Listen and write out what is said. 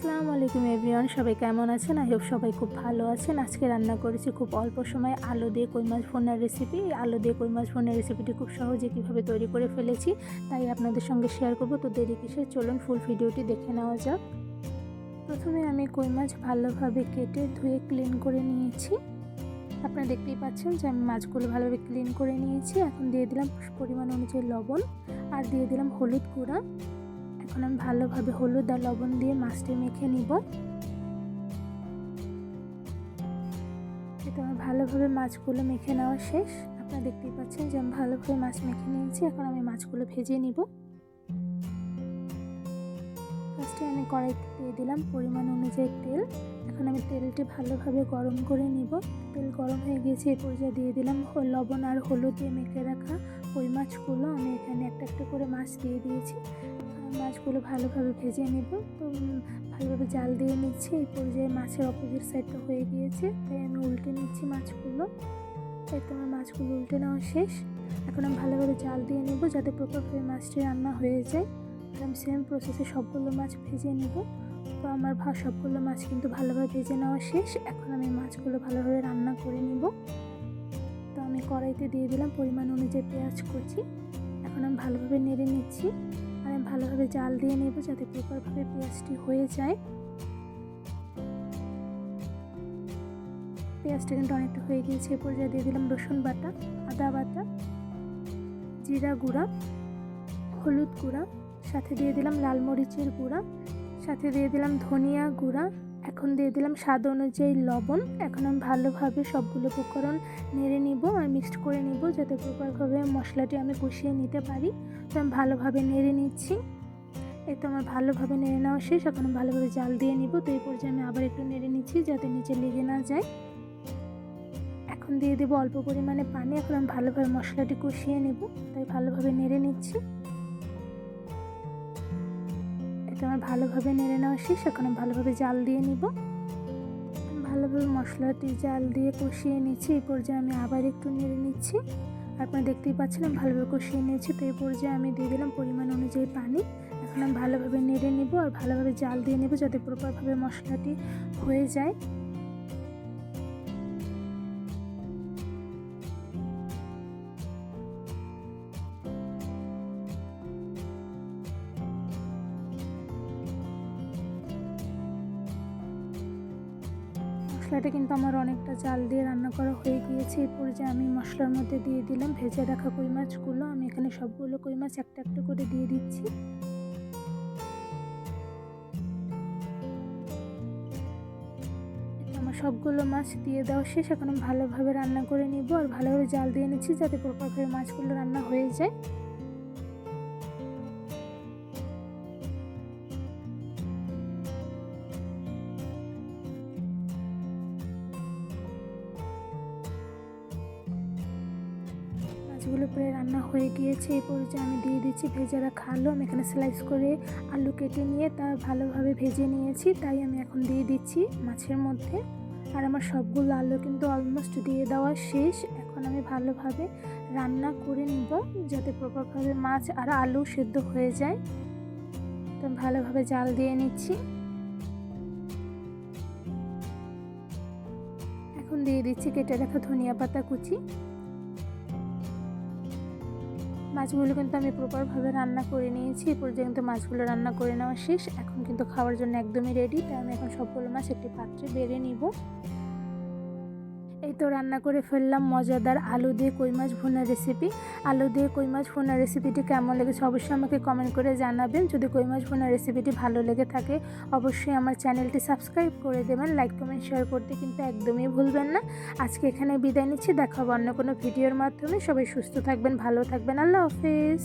আসসালামু আলাইকুম এভরিওয়ান, সবাই কেমন আছেন? আই হোপ সবাই খুব ভালো আছেন। আজকে রান্না করেছি খুব অল্প সময়ে আলু দিয়ে কই মাছ ভুনার রেসিপি। আলু দিয়ে কই মাছ ভুনার রেসিপিটি খুব সহজে কীভাবে তৈরি করে ফেলেছি তাই আপনাদের সঙ্গে শেয়ার করব। তো দেরি কিসে, চলুন ফুল ভিডিওটি দেখে নেওয়া যাক। প্রথমে আমি কই মাছ ভালোভাবে কেটে ধুয়ে ক্লিন করে নিয়েছি। আপনারা দেখতেই পাচ্ছেন যে আমি মাছগুলো ভালোভাবে ক্লিন করে নিয়েছি। এখন দিয়ে দিলাম পরিমাণ অনুযায়ী লবণ আর দিয়ে দিলাম হলুদ গুঁড়া। এখন আমি ভালোভাবে হলুদ আর লবণ দিয়ে মাছটি মেখে নিব। এটা আমার ভালোভাবে মাছগুলো মেখে নেওয়া শেষ। আপনারা দেখতেই পাচ্ছেন যে আমি ভালোভাবে মাছ মেখে নিয়েছি। এখন আমি মাছগুলো ভেজে নিব। ফার্স্টে আমি কড়াইতে দিয়ে দিলাম পরিমাণ অনুযায়ী তেল। এখন আমি তেলটি ভালোভাবে গরম করে নিব। তেল গরম হয়ে গিয়েছে, এই পর্যায়ে দিয়ে দিলাম লবণ আর হলুদ দিয়ে মেখে রাখা ওই মাছগুলো। আমি এখানে একটা একটা করে মাছ দিয়ে দিয়েছি। মাছগুলো ভালোভাবে ভেজে নিব। তো ভালোভাবে জাল দিয়ে নিচ্ছি। এই পর্যায়ে মাছের অপোজিট সাইডটা হয়ে গিয়েছে, তাই আমি উল্টে নিচ্ছি মাছগুলো। তাই তো আমার মাছগুলো উল্টে নেওয়া শেষ। এখন আমি ভালোভাবে জাল দিয়ে নেব যাতে প্রপারভাবে মাছটি রান্না হয়ে যায়। আর আমি সেম প্রসেসে সবগুলো মাছ ভেজে নেব। তো আমার সবগুলো মাছ কিন্তু ভালোভাবে ভেজে নেওয়া শেষ। এখন আমি মাছগুলো ভালোভাবে রান্না করে নিব। তো আমি কড়াইতে দিয়ে দিলাম পরিমাণ অনুযায়ী পেঁয়াজ কুচি। এখন আমি ভালোভাবে নেড়ে নিচ্ছি আর আমি ভালোভাবে জাল দিয়ে নেব যাতে প্রপারভাবে পেঁয়াজটি হয়ে যায়। পেঁয়াজটা কিন্তু অনেকটা হয়ে গিয়েছে। এ পর্যায়ে দিয়ে দিলাম রসুন বাটা, আদা বাটা, জিরা গুঁড়া, হলুদ গুঁড়া, সাথে দিয়ে দিলাম লাল মরিচের গুঁড়া, সাথে দিয়ে দিলাম ধনিয়া গুঁড়া। এখন দিয়ে দিলাম স্বাদ অনুযায়ী লবণ। এখন আমি ভালোভাবে সবগুলো উপকরণ নেড়ে নিব আর মিক্সড করে নিব যাতে প্রপারভাবে মশলাটি আমি কষিয়ে নিতে পারি। তো আমি ভালোভাবে নেড়ে নিচ্ছি। এই তো আমার ভালোভাবে নেড়ে নেওয়া শেষ। এখন আমি ভালোভাবে জাল দিয়ে নিব। তো এই পর্যায়ে আমি আবার একটু নেড়ে নিচ্ছি যাতে নিচে লেগে না যায়। এখন দিয়ে দেবো অল্প পরিমাণে পানি। এখন আমি ভালোভাবে মশলাটি কষিয়ে নেব, তাই ভালোভাবে নেড়ে নিচ্ছি। এটা আমার ভালোভাবে নেড়ে নেওয়া শেষ। এখন আমি ভালোভাবে জাল দিয়ে নিব। ভালোভাবে মশলাটি জাল দিয়ে কষিয়ে নিচ্ছি। এই পর্যায়ে আমি আবার একটু নেড়ে নিচ্ছি। আপনারা দেখতেই পাচ্ছেন আমি ভালোভাবে কষিয়ে নিয়েছি। তো এই পর্যায়ে আমি দিয়ে দিলাম পরিমাণ অনুযায়ী পানি। এখন আমি ভালোভাবে নেড়ে নিব আর ভালোভাবে জাল দিয়ে নেব যাতে প্রপারভাবে মশলাটি হয়ে যায়। মশলাটা কিন্তু আমার অনেকটা জাল দিয়ে রান্না করা হয়ে গিয়েছে। এই পর্যায়ে আমি মশলার মধ্যে দিয়ে দিলাম ভেজে রাখা কই মাছগুলো। আমি এখানে সবগুলো কই মাছ একটা একটা করে দিয়ে দিচ্ছি। আমার সবগুলো মাছ দিয়ে দেওয়া শেষ। এখন আমি ভালোভাবে রান্না করে নিব আর ভালোভাবে জাল দিয়ে নিচ্ছি যাতে প্রপারভাবে মাছগুলো রান্না হয়ে যায়। মাছগুলো প্রায় রান্না হয়ে গিয়েছে। এই পর্যায়ে আমি দিয়ে দিচ্ছি ভেজে রাখা আলু। আমি এখানে স্লাইস করে আলু কেটে নিয়ে তা ভালোভাবে ভেজে নিয়েছি, তাই আমি এখন দিয়ে দিচ্ছি মাছের মধ্যে। আর আমার সবগুলো আলু কিন্তু অলমোস্ট দিয়ে দেওয়া শেষ। এখন আমি ভালোভাবে রান্না করে নিব যাতে প্রপারভাবে মাছ আর আলু সেদ্ধ হয়ে যায়। তো আমি ভালোভাবে জাল দিয়ে নিচ্ছি। এখন দিয়ে দিচ্ছি কেটে রাখা ধনিয়া পাতা কুচি। মাছগুলো কিন্তু আমি প্রপারভাবে রান্না করে নিয়েছি। এই পর্যন্ত কিন্তু মাছগুলো রান্না করে নেওয়া শেষ। এখন কিন্তু খাওয়ার জন্য একদমই রেডি। তাই আমি এখন সবগুলো মাছ একটি পাত্রে বেড়ে নিব। এই তো রান্না করে ফেললাম মজাদার আলু দিয়ে কই মাছ ভুনার রেসিপি। আলু দিয়ে কই মাছ ভুনার রেসিপিটি কেমন লেগেছে অবশ্যই আমাকে কমেন্ট করে জানাবেন। যদি কই মাছ ভুনার রেসিপিটি ভালো লেগে থাকে অবশ্যই আমার চ্যানেলটি সাবস্ক্রাইব করে দেবেন। লাইক কমেন্ট শেয়ার করতে কিন্তু একদমই ভুলবেন না। আজকে এখানে বিদায় নিচ্ছি। দেখা হবে অন্য কোনো ভিডিওর মাধ্যমে। সবাই সুস্থ থাকবেন, ভালো থাকবেন। আল্লাহ হাফেজ।